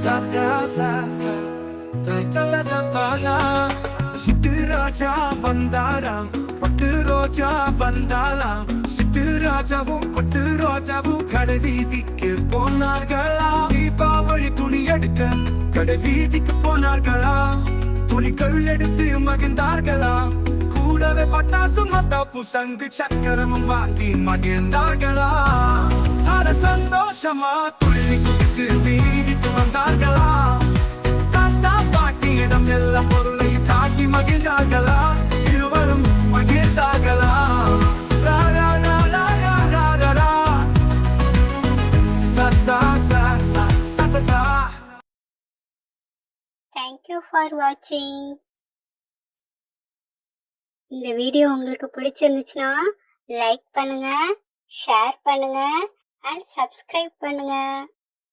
sa sa sa sa ta ta ta ta ta சிட்டு ராஜா வந்தாராம் பட்டு ரோஜா வந்தாலாம் சிட்டு ராஜாவும் பட்டு ரோஜாவும் கடை வீதிக்கு போனார்களா தீபாவளி துணி எடுக்க கடை வீதிக்கு போனார்களா துணிகள் எடுத்து மகிழ்ந்தார்களா கூடவே பட்டாசு மத்தாப்பு சங்கு சக்கரமும் வாங்கி மகிழ்ந்தார்களா அட சந்தோஷமா துள்ளி குதித்து வீட்டுக்கு வந்தார்களா தாத்தா பாட்டியிடம் எல்லா பொருளையும் காட்டி மகிழ்ந்தார்களா இருவரும் மகிழ்ந்தார்களா Thank you for watching. இந்த வீடியோ உங்களுக்கு பிடிச்சிருந்துச்சுன்னா லைக் பண்ணுங்க, ஷேர் பண்ணுங்க and subscribe பண்ணுங்க.